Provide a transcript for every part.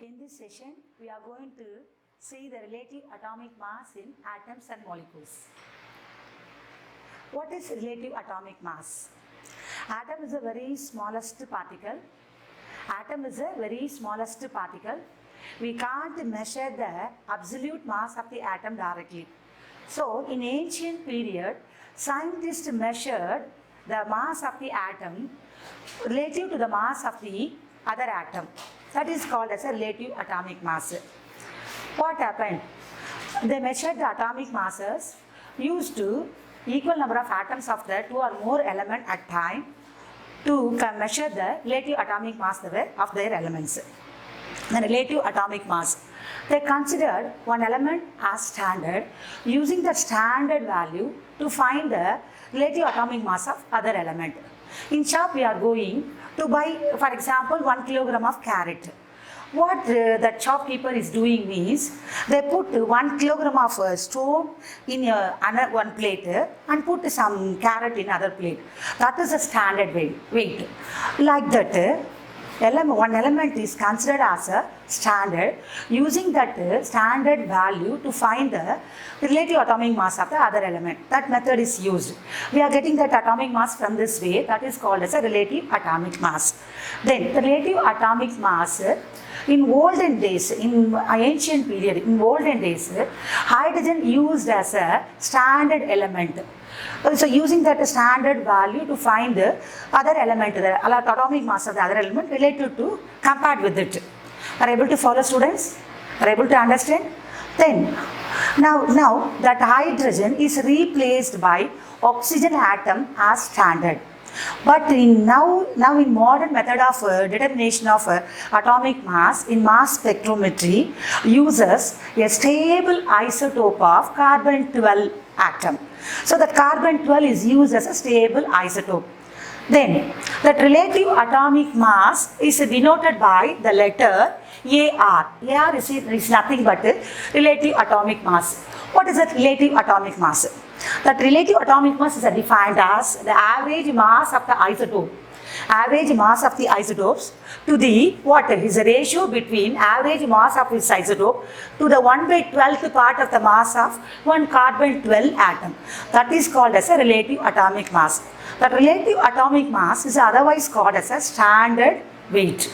In this session, we are going to see the relative atomic mass in atoms and molecules. What is relative atomic mass? Atom is the very smallest particle. Atom is the very smallest particle. We can't measure the absolute mass of the atom directly. So, in ancient period, scientists measured the mass of the atom relative to the mass of the other atom. That is called as a relative atomic mass. What happened? They measured the atomic masses used to equal number of atoms of the two or more element at time to measure the relative atomic mass of their elements. The relative atomic mass. They considered one element as standard, using the standard value to find the relative atomic mass of other element. In shop, we are going to buy, for example, 1 kilogram of carrot. What the shopkeeper is doing is, they put 1 kilogram of stone in one plate and put some carrot in other plate. That is a standard weight. Like that, one element is considered as a standard, using that standard value to find the relative atomic mass of the other element. That method is used. We are getting that atomic mass from this way. That is called as a relative atomic mass. Then the relative atomic mass, in olden days, in ancient period, in olden days, hydrogen used as a standard element. So using that standard value to find the other element, the atomic mass of the other element related to compared with it. Are able to follow, students? Are able to understand? Then now that hydrogen is replaced by oxygen atom as standard. But now in modern method of determination of atomic mass in mass spectrometry uses a stable isotope of carbon-12 atom. So that carbon-12 is used as a stable isotope. Then that relative atomic mass is denoted by the letter AR. AR is nothing but relative atomic mass. What is that relative atomic mass? That relative atomic mass is defined as the average mass of the isotope. Average mass of the isotopes to the what is the ratio between average mass of its isotope to the 1/12th part of the mass of one carbon-12 atom. That is called as a relative atomic mass. The relative atomic mass is otherwise called as a standard weight.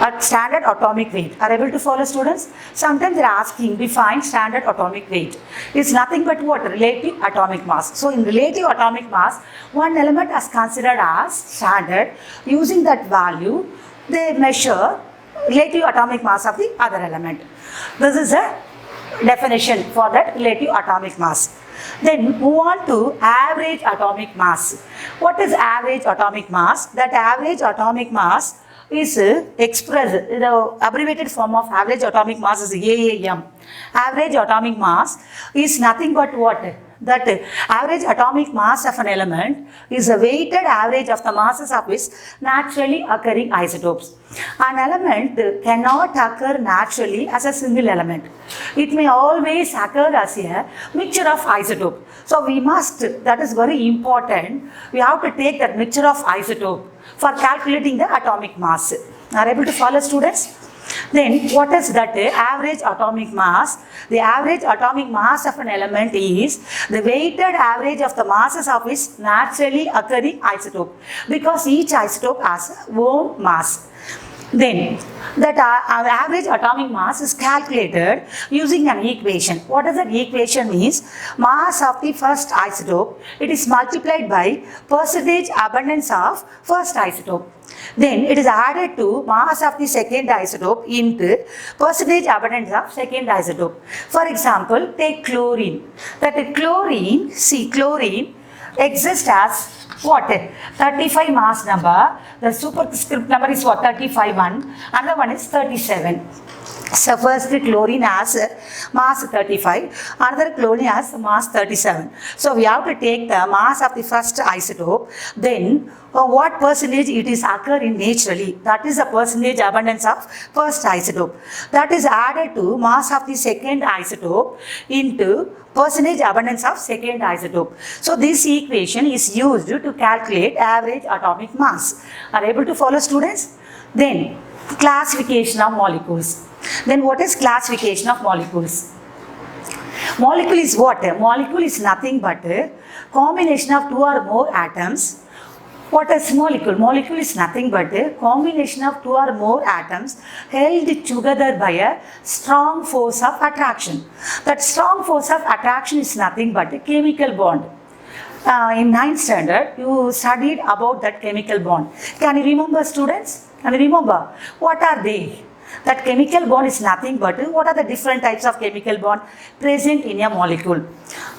A standard atomic weight. Are able to follow, students? Sometimes they are asking, define standard atomic weight. It's nothing but what? Relative atomic mass. So in relative atomic mass, one element is considered as standard. Using that value, they measure relative atomic mass of the other element. This is a definition for that relative atomic mass. Then move on to average atomic mass. What is average atomic mass? That average atomic mass is expressed, the abbreviated form of average atomic mass is AAM. Average atomic mass is nothing but what? That average atomic mass of an element is a weighted average of the masses of its naturally occurring isotopes. An element cannot occur naturally as a single element. It may always occur as a mixture of isotope. So we must, that is very important, we have to take that mixture of isotope for calculating the atomic mass. Are able to follow, students? Then what is that average atomic mass? The average atomic mass of an element is the weighted average of the masses of its naturally occurring isotope, because each isotope has its own mass. Then that average atomic mass is calculated using an equation. What does that equation means? Mass of the first isotope, it is multiplied by percentage abundance of first isotope. Then it is added to mass of the second isotope into percentage abundance of second isotope. For example, take chlorine. That chlorine exists as what? 35 mass number. The superscript number is what? 35 one. Another one is 37. So first chlorine has mass 35, another chlorine has mass 37. So we have to take the mass of the first isotope, then what percentage it is occurring naturally, that is the percentage abundance of first isotope. That is added to mass of the second isotope into percentage abundance of second isotope. So this equation is used to calculate average atomic mass. Are able to follow, students? Then Classification of molecules. Then what is classification of molecules? Molecule is what? Molecule is nothing but a combination of two or more atoms. What is molecule? Molecule is nothing but a combination of two or more atoms held together by a strong force of attraction. That strong force of attraction is nothing but a chemical bond. In 9th standard, you studied about that chemical bond. Can you remember, students? Can you remember? What are they? That chemical bond is nothing but what are the different types of chemical bond present in a molecule?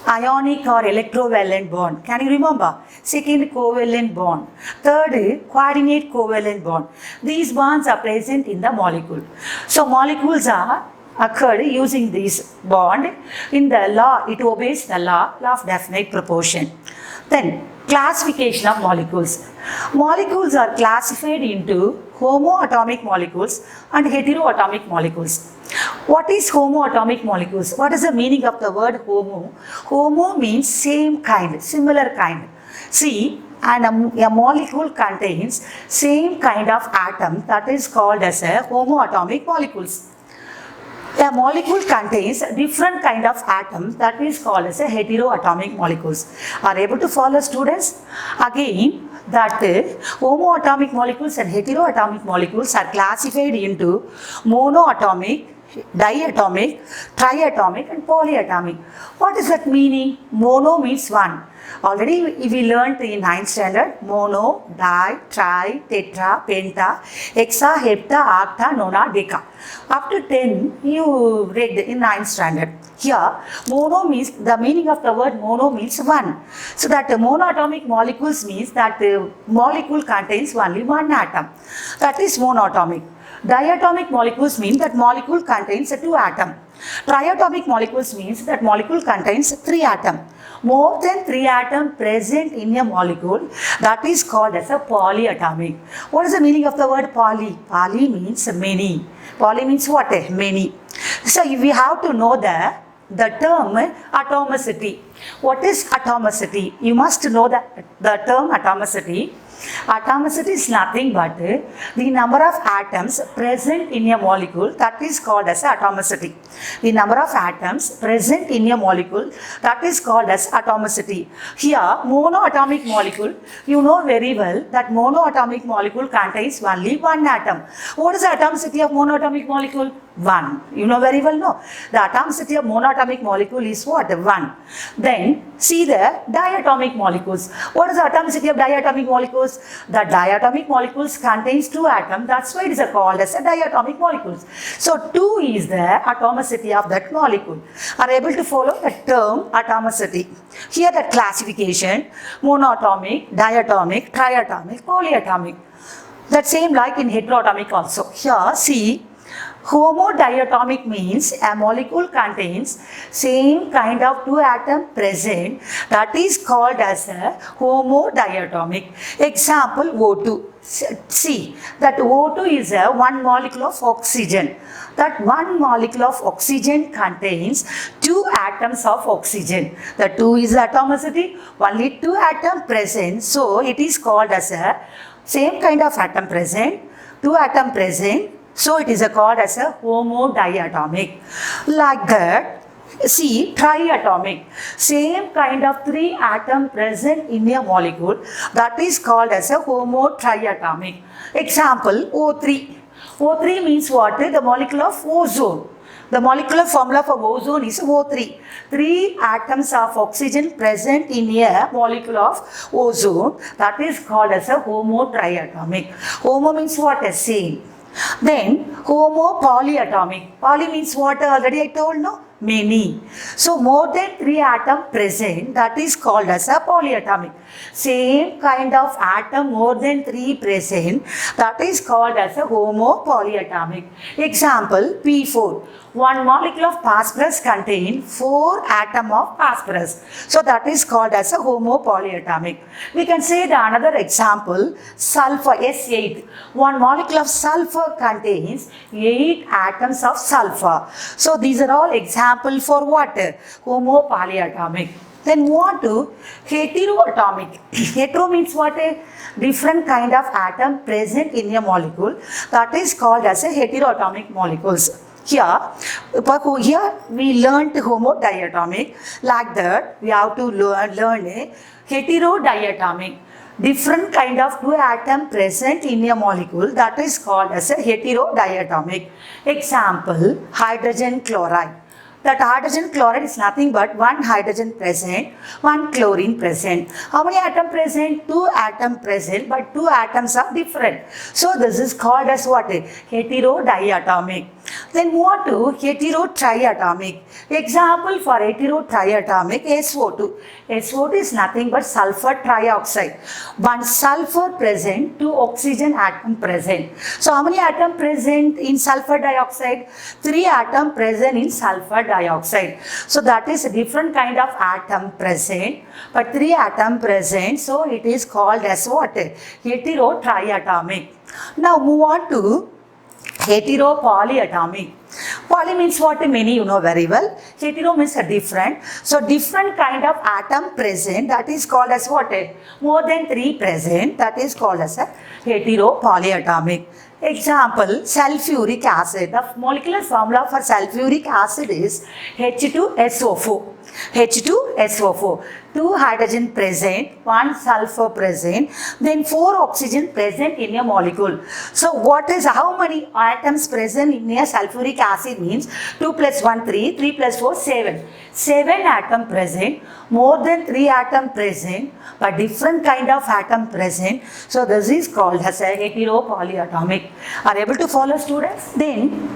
Ionic or electrovalent bond. Can you remember? Second, covalent bond. Third, coordinate covalent bond. These bonds are present in the molecule. So molecules are occurred using this bond. In the law, it obeys the law of definite proportion. Then classification of molecules. Molecules are classified into homoatomic molecules and heteroatomic molecules. What is homoatomic molecules? What is the meaning of the word homo? Homo means same kind, similar kind. See, and a molecule contains same kind of atom, that is called as a homoatomic molecules. A molecule contains different kind of atoms, that is called as a heteroatomic molecules. Are able to follow, students? Again, that homoatomic molecules and heteroatomic molecules are classified into monoatomic, diatomic, triatomic and polyatomic. What is that meaning? Mono means one. Already we learned in 9th standard, mono, di, tri, tetra, penta, hexa, hepta, octa, nona, deca. Up to 10 you read in 9th standard. Here mono means, the meaning of the word mono means one. So that monoatomic molecules means that the molecule contains only one atom. That is monoatomic. Diatomic molecules mean that molecule contains two atoms. Triatomic molecules means that molecule contains three atoms. More than three atoms present in a molecule, that is called as a polyatomic. What is the meaning of the word poly? Poly means many. Poly means what? Many. So we have to know the term atomicity. What is atomicity? You must know the term atomicity. Atomicity is nothing but the number of atoms present in a molecule, that is called as atomicity. The number of atoms present in a molecule, that is called as atomicity. Here, monoatomic molecule, you know very well that monoatomic molecule contains only one atom. What is the atomicity of monoatomic molecule? 1. You know very well, no? The atomicity of monoatomic molecule is what? 1. Then, see the diatomic molecules. What is the atomicity of diatomic molecules? The diatomic molecules contains 2 atoms. That's why it is called as a diatomic molecules. So, 2 is the atomicity of that molecule. Are able to follow the term atomicity. Here the classification, monoatomic, diatomic, triatomic, polyatomic. That same like in heteroatomic also. Here, see, homodiatomic means a molecule contains same kind of 2 atoms present, that is called as a homodiatomic. Example O2. See that O2 is a one molecule of oxygen. That one molecule of oxygen contains 2 atoms of oxygen. The 2 is atomicity, only 2 atoms present, so it is called as a same kind of atom present, 2 atoms present. So it is called as a homodiatomic. Like that, see, triatomic. Same kind of 3 atoms present in a molecule, that is called as a homotriatomic. Example, O3. O3 means what? The molecule of ozone. The molecular formula for ozone is O3. 3 atoms of oxygen present in a molecule of ozone, that is called as a homotriatomic. Homo means what? Same. Then homopolyatomic. Poly means what? Already I told, no? Many. So more than 3 atoms present, that is called as a polyatomic. Same kind of atom more than 3 present, that is called as a homopolyatomic. Example, P4. One molecule of phosphorus contains 4 atoms of phosphorus. So that is called as a homopolyatomic. We can say the another example, sulfur, S8. One molecule of sulfur contains 8 atoms of sulfur. So these are all examples for what? Homopolyatomic. Then move on to heteroatomic. Hetero means what? A different kind of atom present in a molecule, that is called as a heteroatomic molecules. Here we learned homodiatomic. Like that, we have to learn a heterodiatomic. Different kind of two atom present in a molecule, that is called as a heterodiatomic. Example, hydrogen chloride. That hydrogen chloride is nothing but one hydrogen present, one chlorine present. How many atoms present? Two atoms present, but two atoms are different. So this is called as what? Heterodiatomic. Then move on to heterotriatomic. Example for heterotriatomic, SO2. SO2 is nothing but sulfur trioxide. One sulfur present, two oxygen atom present. So how many atoms present in sulfur dioxide? Three atoms present in sulfur dioxide. So that is a different kind of atom present, but three atoms present. So it is called as what? Heterotriatomic. Now move on to heteropolyatomic. Poly means what? Many, you know very well. Hetero means a different. So different kind of atom present, that is called as what? More than three present, that is called as a heteropolyatomic. Example, sulfuric acid. The molecular formula for sulfuric acid is H2SO4. H2SO4. Two hydrogen present, one sulfur present, then four oxygen present in a molecule. So how many atoms present in a sulfuric acid means 2 plus 1, 3, 3 plus 4, 7. 7 atom present, more than 3 atom present, but different kind of atom present. So this is called as a heteropolyatomic. Are you able to follow, students? Then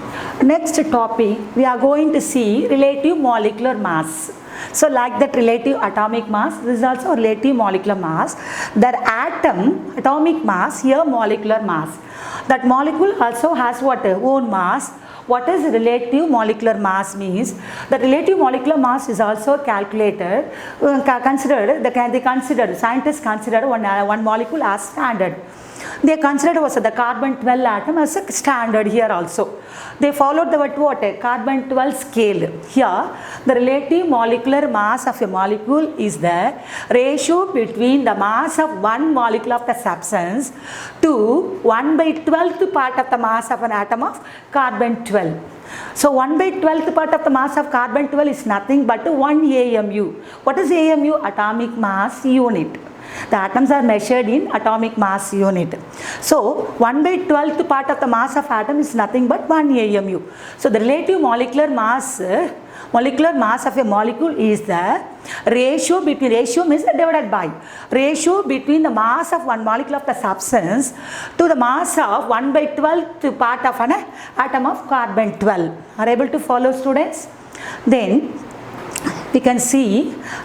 next topic we are going to see relative molecular mass. So like that relative atomic mass, this is also relative molecular mass. That atom, atomic mass, here molecular mass. That molecule also has what? Own mass. What is relative molecular mass means? The relative molecular mass is also calculated, scientists consider one molecule as standard. They considered also the carbon 12 atom as a standard here also. They followed the what? Carbon 12 scale. Here, the relative molecular mass of a molecule is the ratio between the mass of one molecule of the substance to 1/12th part of the mass of an atom of carbon 12. So 1/12th part of the mass of carbon 12 is nothing but 1 AMU. What is AMU? Atomic mass unit. The atoms are measured in atomic mass unit. So 1/12th part of the mass of atom is nothing but 1 AMU. So the relative molecular mass of a molecule is the ratio means divided by ratio between the mass of one molecule of the substance to the mass of 1/12th part of an atom of carbon 12. Are able to follow, students? Then we can see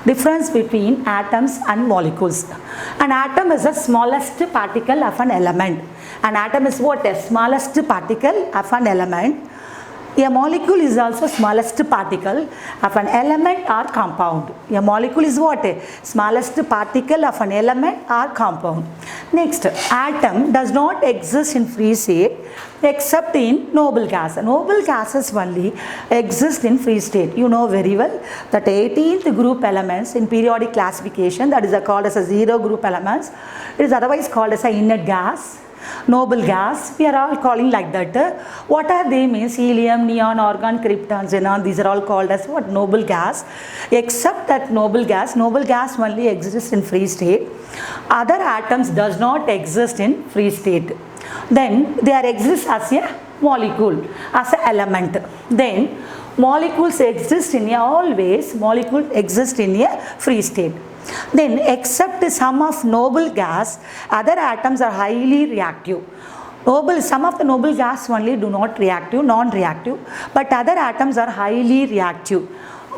difference between atoms and molecules. An atom is the smallest particle of an element. An atom is what? A smallest particle of an element. A molecule is also smallest particle of an element or compound. A molecule is what? Smallest particle of an element or compound. Next, atom does not exist in free state except in noble gas. Noble gases only exist in free state. You know very well that 18th group elements in periodic classification, that is called as a 0 group elements. It is otherwise called as a inert gas, noble gas. We are all calling like that. What are they means? Helium, neon, argon, krypton, xenon. These are all called as what? Noble gas. Except that noble gas only exists in free state. Other atoms does not exist in free state. Then they are exist as a molecule, as an element. Then molecules exist in a free state. Then except some of noble gas, other atoms are highly reactive. Some of the noble gas only do not non-reactive, but other atoms are highly reactive.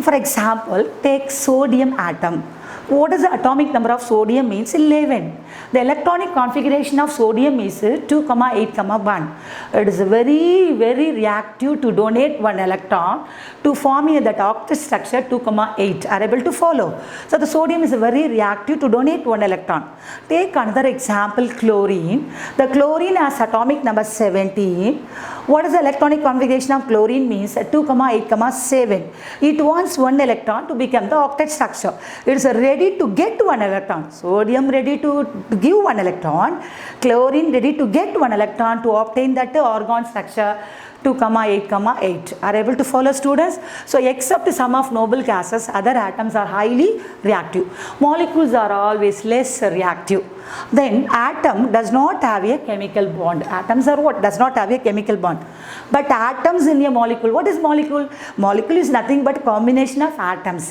For example, take sodium atom. What is the atomic number of sodium means? 11. The electronic configuration of sodium is 2,8,1. It is very, very reactive to donate one electron to form that octet structure 2,8. Are able to follow? So the sodium is very reactive to donate one electron. Take another example, chlorine. The chlorine has atomic number 17. What is the electronic configuration of chlorine means 2, 8, 7. It wants one electron to become the octet structure. It is ready to get one electron. Sodium ready to give one electron. Chlorine ready to get one electron to obtain that organ structure. 2, 8, 8. Are able to follow, students? So except some of noble gases, other atoms are highly reactive. Molecules are always less reactive. Then atom does not have a chemical bond. Atoms are what? Does not have a chemical bond. But atoms in a molecule, what is molecule? Molecule is nothing but combination of atoms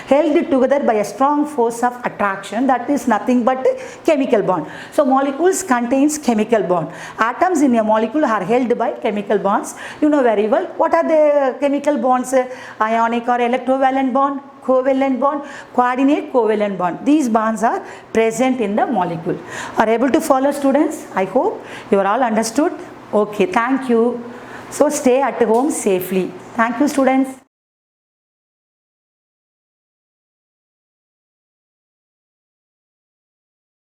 held together by a strong force of attraction, that is nothing but chemical bond. So molecules contains chemical bond. Atoms in a molecule are held by chemical bonds. You know very well. What are the chemical bonds? Ionic or electrovalent bond, covalent bond, coordinate covalent bond. These bonds are present in the molecule. Are able to follow, students? I hope you are all understood. Okay, thank you. So stay at home safely. Thank you, students.